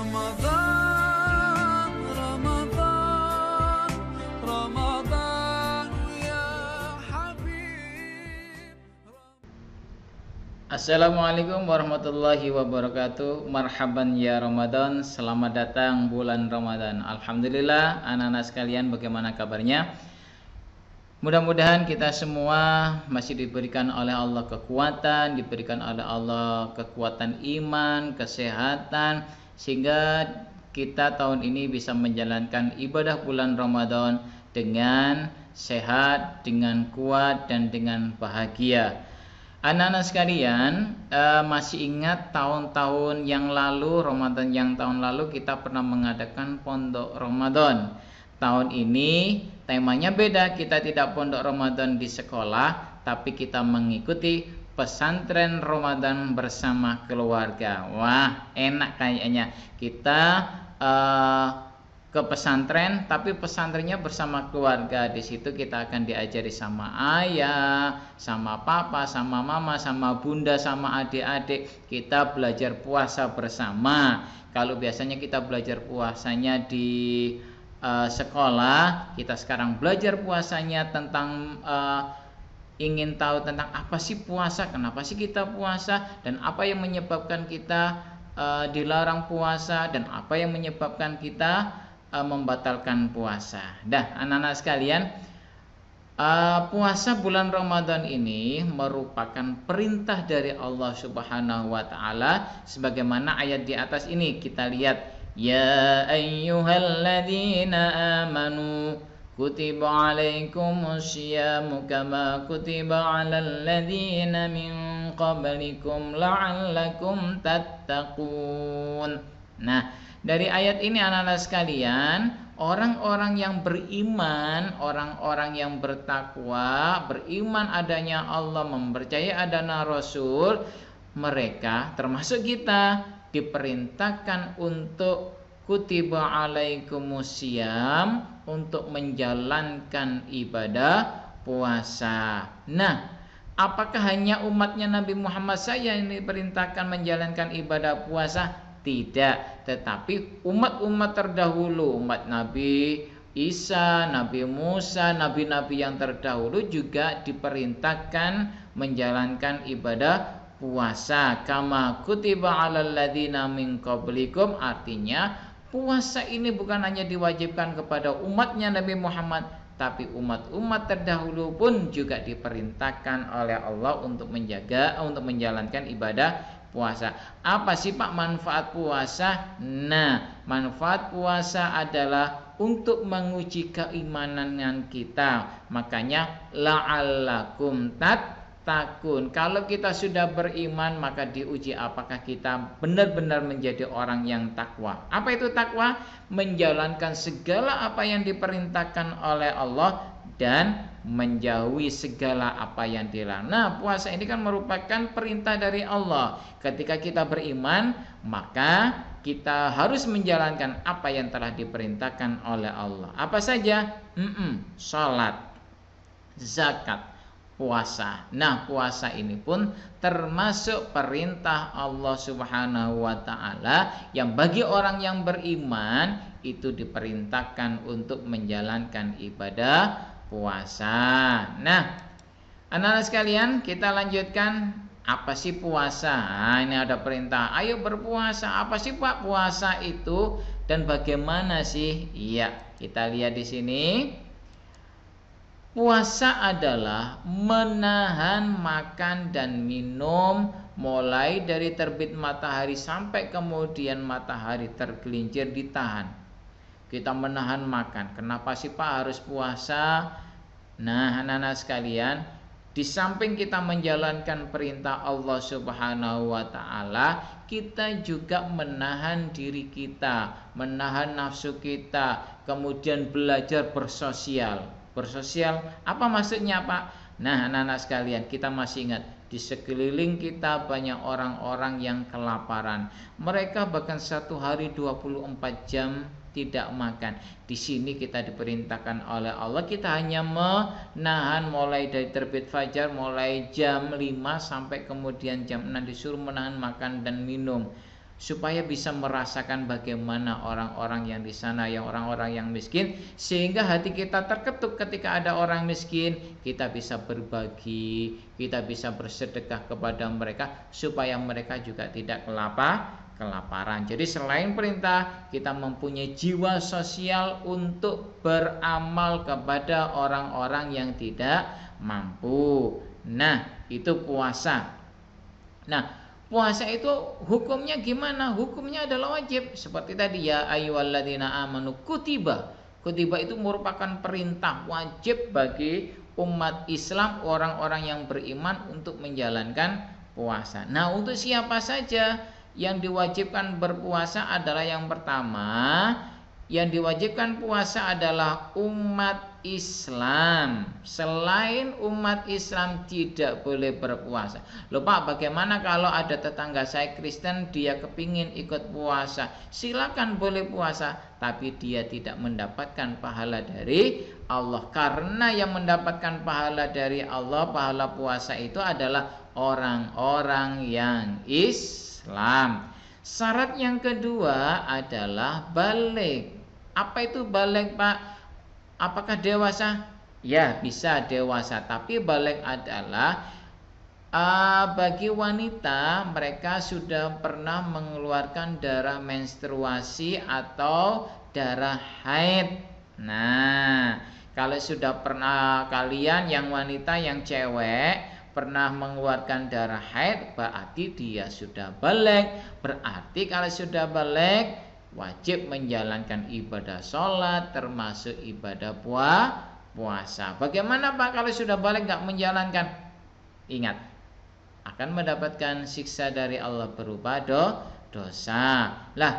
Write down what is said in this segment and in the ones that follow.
رمضان رمضان رمضان يا حبيب. Assalamualaikum warahmatullahi wabarakatuh. Marhaban ya Ramadan. Selamat datang bulan Ramadan. Alhamdulillah, anak-anak sekalian, bagaimana kabarnya? Mudah-mudahan kita semua masih diberikan oleh Allah kekuatan, diberikan oleh Allah kekuatan iman, kesehatan, sehingga kita tahun ini bisa menjalankan ibadah bulan Ramadan dengan sehat, dengan kuat, dan dengan bahagia. Anak-anak sekalian, masih ingat tahun-tahun yang lalu, Ramadan yang tahun lalu kita pernah mengadakan pondok Ramadan. Tahun ini temanya beda, kita tidak pondok Ramadan di sekolah, tapi kita mengikuti pesantren Ramadan bersama keluarga. Wah, enak kayaknya. Kita ke pesantren, tapi pesantrennya bersama keluarga. Di situ kita akan diajari sama ayah, sama papa, sama mama, sama bunda, sama adik-adik. Kita belajar puasa bersama. Kalau biasanya kita belajar puasanya di sekolah, kita sekarang belajar puasanya tentang ingin tahu tentang apa sih puasa, kenapa sih kita puasa, dan apa yang menyebabkan kita dilarang puasa, dan apa yang menyebabkan kita membatalkan puasa. Dah, anak-anak sekalian, puasa bulan Ramadan ini merupakan perintah dari Allah Subhanahu wa taala, sebagaimana ayat di atas ini kita lihat, ya ayyuhalladzina amanu kutiba alaikumus syiyamu kama kutiba alal ladzina min qablikum la'allakum tattaqun. Nah, dari ayat ini anak-anak sekalian, orang-orang yang beriman, orang-orang yang bertakwa, beriman adanya Allah, mempercayai adanya Rasul, mereka termasuk kita diperintahkan untuk kutiba alaikumusiyam, untuk menjalankan ibadah puasa. Nah, apakah hanya umatnya Nabi Muhammad saja yang diperintahkan menjalankan ibadah puasa? Tidak, tetapi umat-umat terdahulu, umat Nabi Isa, Nabi Musa, nabi-nabi yang terdahulu juga diperintahkan menjalankan ibadah puasa. Kama kutiba alal ladzina min qablikum, artinya puasa ini bukan hanya diwajibkan kepada umatnya Nabi Muhammad, tapi umat-umat terdahulu pun juga diperintahkan oleh Allah untuk menjalankan ibadah puasa. Apa sih Pak manfaat puasa? Nah, manfaat puasa adalah untuk menguji keimanan kita. Makanya la'allakum tattaqun. Kalau kita sudah beriman, maka diuji apakah kita benar-benar menjadi orang yang takwa. Apa itu takwa? Menjalankan segala apa yang diperintahkan oleh Allah dan menjauhi segala apa yang dilarang. Nah, puasa ini kan merupakan perintah dari Allah. Ketika kita beriman, maka kita harus menjalankan apa yang telah diperintahkan oleh Allah. Apa saja? Salat, zakat, puasa. Nah, puasa ini pun termasuk perintah Allah Subhanahu wa taala, yang bagi orang yang beriman itu diperintahkan untuk menjalankan ibadah puasa. Nah, anak-anak sekalian, kita lanjutkan. Apa sih puasa? Nah, ini ada perintah, ayo berpuasa. Apa sih Pak puasa itu dan bagaimana sih? Iya, kita lihat di sini. Puasa adalah menahan makan dan minum mulai dari terbit matahari sampai kemudian matahari tergelincir, ditahan. Kita menahan makan. Kenapa sih Pak harus puasa? Nah, anak-anak sekalian, di samping kita menjalankan perintah Allah Subhanahu wa taala, kita juga menahan diri kita, menahan nafsu kita, kemudian belajar bersosial. Bersosial, apa maksudnya Pak? Nah, anak-anak sekalian, kita masih ingat di sekeliling kita banyak orang-orang yang kelaparan. Mereka bahkan satu hari 24 jam tidak makan. Di sini kita diperintahkan oleh Allah, kita hanya menahan mulai dari terbit fajar, mulai jam 5 sampai kemudian jam 6, disuruh menahan makan dan minum. supaya bisa merasakan bagaimana orang-orang yang di sana, yang orang-orang yang miskin, sehingga hati kita terketuk ketika ada orang miskin, kita bisa berbagi, kita bisa bersedekah kepada mereka supaya mereka juga tidak kelaparan. Jadi selain perintah, kita mempunyai jiwa sosial untuk beramal kepada orang-orang yang tidak mampu. Nah, itu puasa. Nah, puasa itu hukumnya gimana? Hukumnya adalah wajib. Seperti tadi, ya ayyuhalladzina amanu kutiba. Kutiba itu merupakan perintah wajib bagi umat Islam, orang-orang yang beriman untuk menjalankan puasa. Nah, untuk siapa saja yang diwajibkan berpuasa adalah yang pertama, yang diwajibkan puasa adalah umat Islam. Selain umat Islam tidak boleh berpuasa. Loh Pak, bagaimana kalau ada tetangga saya Kristen, dia kepingin ikut puasa? Silakan boleh puasa, tapi dia tidak mendapatkan pahala dari Allah. Karena yang mendapatkan pahala dari Allah, pahala puasa itu adalah orang-orang yang Islam. Syarat yang kedua adalah baligh. Apa itu baligh, Pak? Apakah dewasa? Ya, bisa dewasa, tapi baligh adalah bagi wanita, mereka sudah pernah mengeluarkan darah menstruasi atau darah haid. Nah, kalau sudah pernah, kalian yang wanita, yang cewek pernah mengeluarkan darah haid, berarti dia sudah baligh. Berarti kalau sudah baligh, wajib menjalankan ibadah sholat, termasuk ibadah puasa. Bagaimana Pak kalau sudah balik nggak menjalankan? Ingat, akan mendapatkan siksa dari Allah berupa dosa. Lah,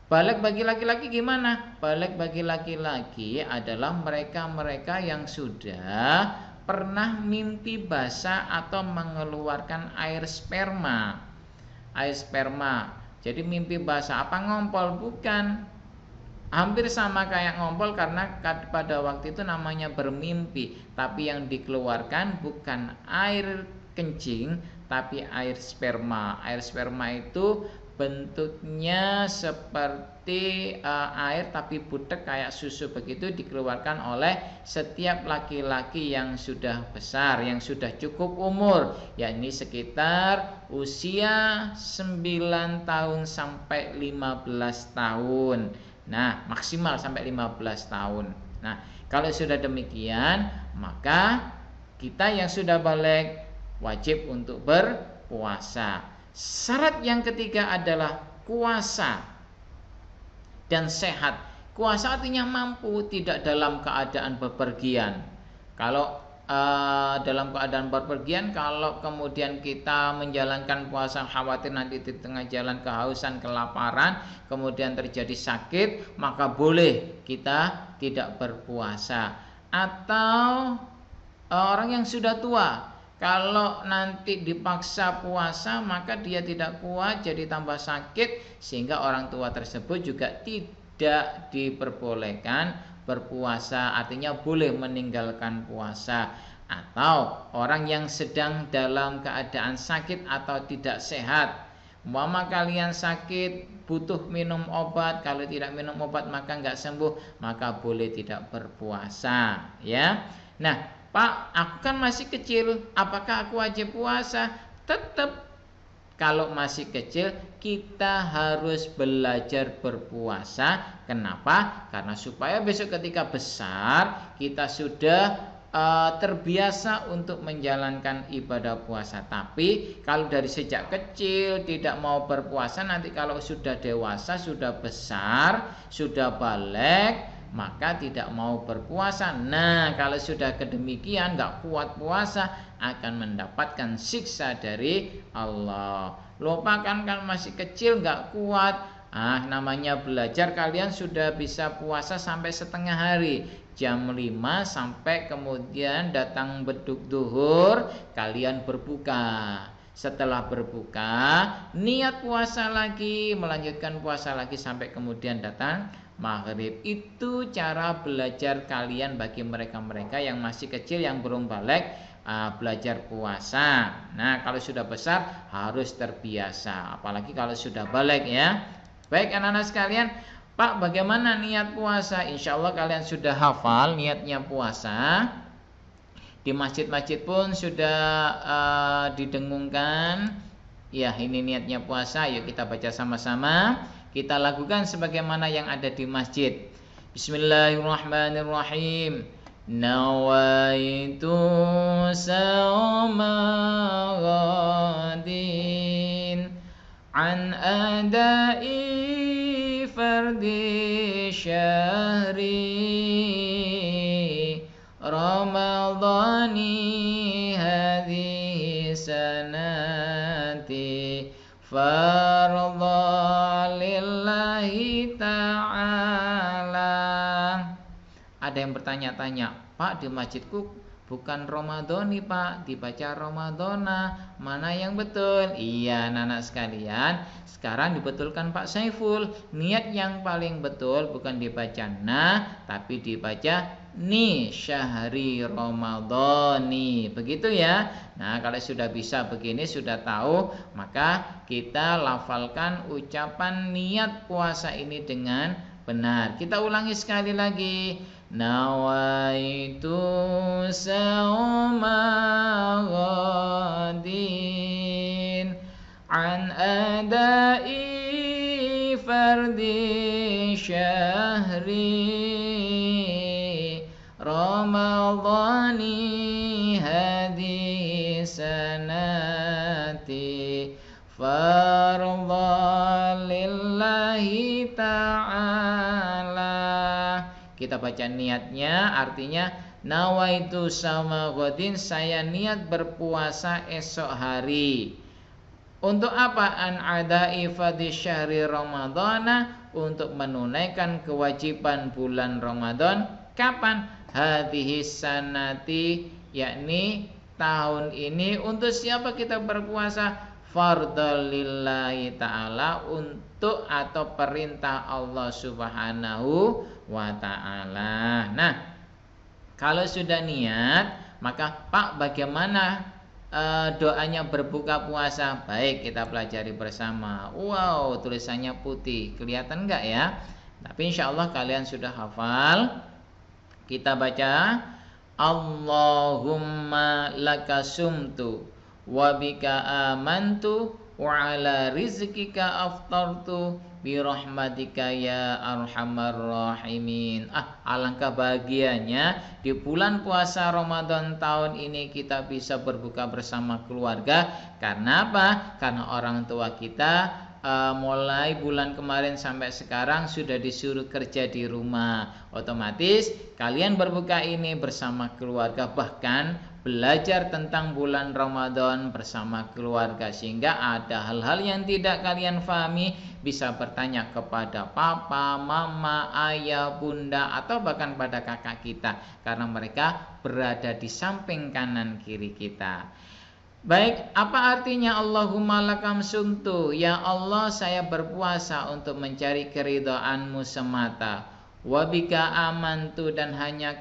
balik bagi laki-laki gimana? Balik bagi laki-laki adalah mereka-mereka yang sudah pernah mimpi basah atau mengeluarkan air sperma. Air sperma. Jadi mimpi basah, apa ngompol? Bukan. Hampir sama kayak ngompol, karena pada waktu itu namanya bermimpi. Tapi yang dikeluarkan bukan air kencing, tapi air sperma. Air sperma itu bentuknya seperti air tapi butek kayak susu, begitu dikeluarkan oleh setiap laki-laki yang sudah besar, yang sudah cukup umur, yakni sekitar usia 9 tahun sampai 15 tahun. Nah, maksimal sampai 15 tahun. Nah, kalau sudah demikian, maka kita yang sudah balik wajib untuk berpuasa. Syarat yang ketiga adalah kuasa dan sehat. Kuasa artinya mampu, tidak dalam keadaan bepergian. Kalau dalam keadaan bepergian, kalau kemudian kita menjalankan puasa, khawatir nanti di tengah jalan kehausan, kelaparan, kemudian terjadi sakit, maka boleh kita tidak berpuasa. Atau orang yang sudah tua, kalau nanti dipaksa puasa, maka dia tidak kuat, jadi tambah sakit, sehingga orang tua tersebut juga tidak diperbolehkan berpuasa, artinya boleh meninggalkan puasa. Atau orang yang sedang dalam keadaan sakit atau tidak sehat, umpama kalian sakit, butuh minum obat, kalau tidak minum obat maka nggak sembuh, maka boleh tidak berpuasa, ya. Nah, Pak, aku kan masih kecil, apakah aku wajib puasa? Tetap, kalau masih kecil kita harus belajar berpuasa. Kenapa? Karena supaya besok ketika besar kita sudah terbiasa untuk menjalankan ibadah puasa. Tapi kalau dari sejak kecil tidak mau berpuasa, nanti kalau sudah dewasa, sudah besar, sudah balik, maka tidak mau berpuasa. Nah, kalau sudah kedemikian, nggak kuat puasa, akan mendapatkan siksa dari Allah. Lupakan kan masih kecil, nggak kuat. Namanya belajar, kalian sudah bisa puasa sampai setengah hari, jam 5 sampai kemudian datang beduk duhur, kalian berbuka. Setelah berbuka, niat puasa lagi, melanjutkan puasa lagi sampai kemudian datang maghrib. Itu cara belajar kalian bagi mereka-mereka yang masih kecil, yang belum balik, belajar puasa. Nah, kalau sudah besar harus terbiasa, apalagi kalau sudah balik ya. Baik anak-anak sekalian, Pak, bagaimana niat puasa? Insya Allah kalian sudah hafal niatnya puasa. Di masjid-masjid pun sudah didengungkan. Ya, ini niatnya puasa. Yuk kita baca sama-sama. Kita lakukan sebagaimana yang ada di masjid. Bismillahirrahmanirrahim. Nawaitu sawma ghadin an adai fardi syahri Ramadhani hadhihi sanati fardha lillahi ta'ala. Ada yang bertanya-tanya, Pak, di masjidku bukan Ramadhani Pak, dibaca Ramadhana, mana yang betul? Iya anak-anak sekalian, sekarang dibetulkan Pak Saiful. Niat yang paling betul bukan dibaca na, tapi dibaca ni, syahri Ramadhani. Begitu ya. Nah, kalau sudah bisa begini, sudah tahu, maka kita lafalkan ucapan niat puasa ini dengan benar. Kita ulangi sekali lagi. Nawaitu sauma ghadin an adai fardi syahri Ramadhani hadhihi sanati fardha lillahi ta'ala. Kita baca niatnya, artinya nawaitu sama godin, saya niat berpuasa esok hari. Untuk apa? An adai fadhi syahri ramadhana, untuk menunaikan kewajiban bulan Ramadan. Kapan? Hadhihi sanati, yakni tahun ini. Untuk siapa kita berpuasa? Fardhal lillahi ta'ala, untuk atau perintah Allah subhanahu wa ta'ala. Nah, kalau sudah niat, maka Pak, bagaimana doanya berbuka puasa? Baik, kita pelajari bersama. Wow, tulisannya putih, kelihatan enggak ya? Tapi insya Allah kalian sudah hafal. Kita baca, Allahumma laka sumtu wa bika amantu wa ala rizkika aftartu bi rahmatika ya arhamar rahimin. Alangkah bahagianya di bulan puasa Ramadan tahun ini kita bisa berbuka bersama keluarga. Karena apa? Karena orang tua kita mulai bulan kemarin sampai sekarang sudah disuruh kerja di rumah. Otomatis kalian berbuka ini bersama keluarga, bahkan belajar tentang bulan Ramadan bersama keluarga, sehingga ada hal-hal yang tidak kalian pahami bisa bertanya kepada papa, mama, ayah, bunda, atau bahkan pada kakak kita, karena mereka berada di samping kanan kiri kita. Baik, apa artinya Allahumma lakam sumtu? Ya Allah, saya berpuasa untuk mencari keridhaan-Mu semata. Wabika amantu, dan hanya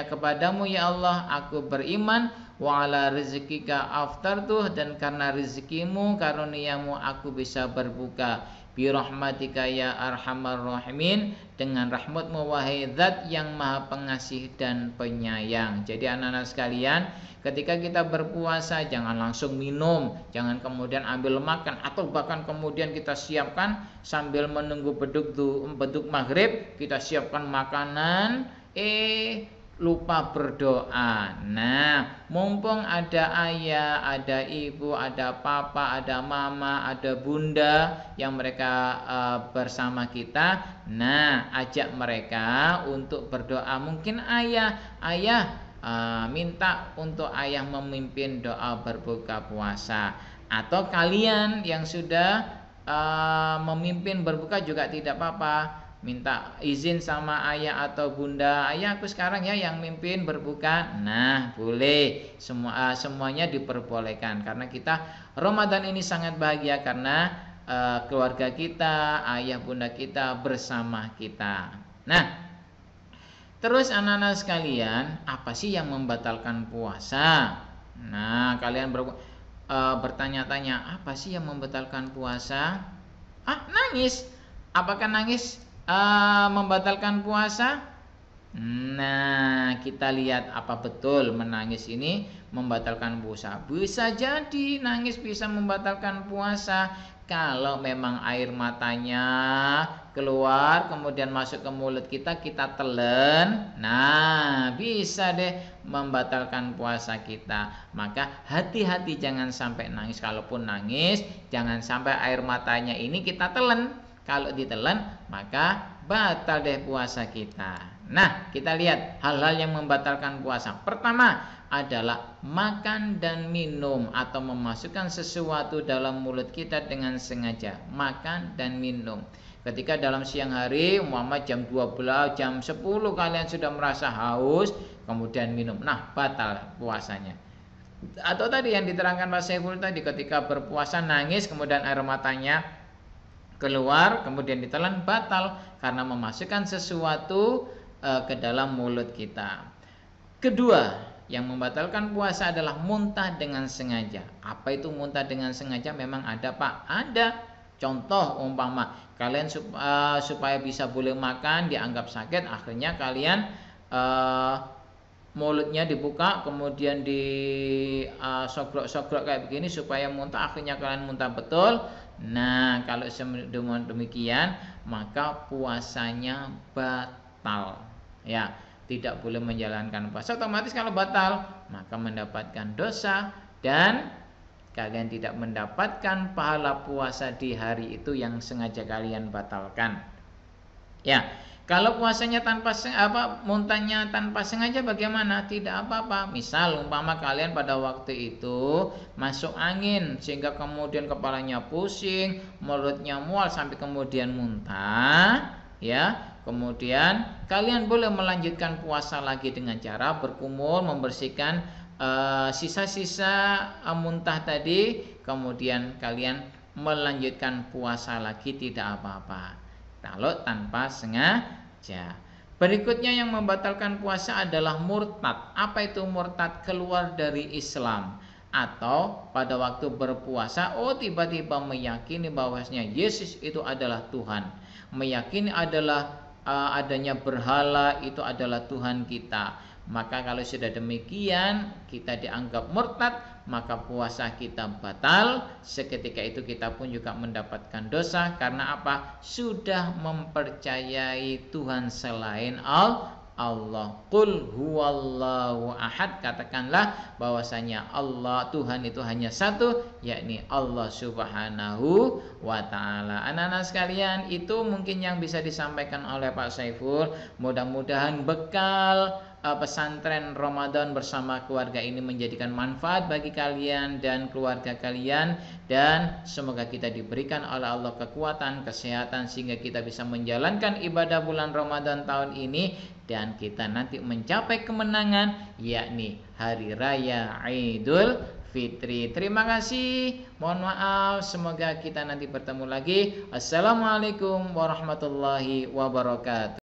kepadamu ya Allah aku beriman. Wa ala rizkika aftartu, dan karena rezekimu, karuniamu aku bisa berbuka. Bi rahmatika ya arhamar rahimin, dengan rahmatmu wahai zat yang maha pengasih dan penyayang. Jadi anak-anak sekalian, ketika kita berpuasa jangan langsung minum, jangan kemudian ambil makan, atau bahkan kemudian kita siapkan sambil menunggu beduk maghrib, kita siapkan makanan, lupa berdoa. Nah, mumpung ada ayah, ada ibu, ada papa, ada mama, ada bunda yang mereka bersama kita, nah ajak mereka untuk berdoa. Mungkin ayah minta untuk ayah memimpin doa berbuka puasa, atau kalian yang sudah memimpin berbuka juga tidak apa-apa, minta izin sama ayah atau bunda, ayah aku sekarang ya yang mimpin berbuka. Nah, boleh, semuanya diperbolehkan, karena kita Ramadan ini sangat bahagia karena keluarga kita, ayah bunda kita bersama kita. Nah, Terus anak-anak sekalian, apa sih yang membatalkan puasa? Nah, kalian bertanya-tanya, apa sih yang membatalkan puasa? Nangis. Apakah nangis membatalkan puasa? Nah, kita lihat apa betul menangis ini membatalkan puasa. Bisa jadi nangis bisa membatalkan puasa kalau memang air matanya keluar kemudian masuk ke mulut kita telan. Nah, bisa deh membatalkan puasa kita. Maka hati-hati jangan sampai nangis. Kalaupun nangis, jangan sampai air matanya ini kita telan. Kalau ditelan, maka batal deh puasa kita. Nah, kita lihat hal-hal yang membatalkan puasa. Pertama adalah makan dan minum atau memasukkan sesuatu dalam mulut kita dengan sengaja. Makan dan minum. Ketika dalam siang hari, umpama jam 12, jam 10 kalian sudah merasa haus, kemudian minum. Nah, batal puasanya. Atau tadi yang diterangkan Pak Saiful tadi, ketika berpuasa nangis, kemudian air matanya keluar, kemudian ditelan, batal karena memasukkan sesuatu ke dalam mulut kita. Kedua, yang membatalkan puasa adalah muntah dengan sengaja. Apa itu muntah dengan sengaja? Memang ada, Pak. Ada. Contoh umpama kalian supaya bisa boleh makan dianggap sakit, akhirnya kalian mulutnya dibuka, kemudian di sogrok-sogrok kayak begini supaya muntah, akhirnya kalian muntah betul. Nah, kalau demikian maka puasanya batal. Ya, tidak boleh menjalankan puasa. Otomatis kalau batal maka mendapatkan dosa dan kalian tidak mendapatkan pahala puasa di hari itu yang sengaja kalian batalkan. Ya, kalau puasanya muntahnya tanpa sengaja bagaimana? Tidak apa-apa. Misal umpama kalian pada waktu itu masuk angin sehingga kemudian kepalanya pusing, mulutnya mual sampai kemudian muntah, ya. Kemudian kalian boleh melanjutkan puasa lagi dengan cara berkumur, membersihkan sisa-sisa muntah tadi, kemudian kalian melanjutkan puasa lagi, tidak apa-apa. Kalau tanpa sengaja. Berikutnya yang membatalkan puasa adalah murtad. Apa itu murtad? Keluar dari Islam. Atau pada waktu berpuasa, tiba-tiba meyakini bahwasanya Yesus itu adalah Tuhan. Meyakini adanya berhala itu adalah Tuhan kita. Maka kalau sudah demikian kita dianggap murtad, maka puasa kita batal. Seketika itu kita pun juga mendapatkan dosa. Karena apa? Sudah mempercayai Tuhan selain Allah. Qul huwallahu ahad. Katakanlah bahwasanya Allah, Tuhan itu hanya satu, yakni Allah Subhanahu wa ta'ala. Anak-anak sekalian, itu mungkin yang bisa disampaikan oleh Pak Saiful. Mudah-mudahan bekal pesantren Ramadan bersama keluarga ini menjadikan manfaat bagi kalian dan keluarga kalian, dan semoga kita diberikan oleh Allah kekuatan, kesehatan sehingga kita bisa menjalankan ibadah bulan Ramadan tahun ini dan kita nanti mencapai kemenangan, yakni hari raya Idul Fitri. Terima kasih. Mohon maaf, semoga kita nanti bertemu lagi. Assalamualaikum warahmatullahi wabarakatuh.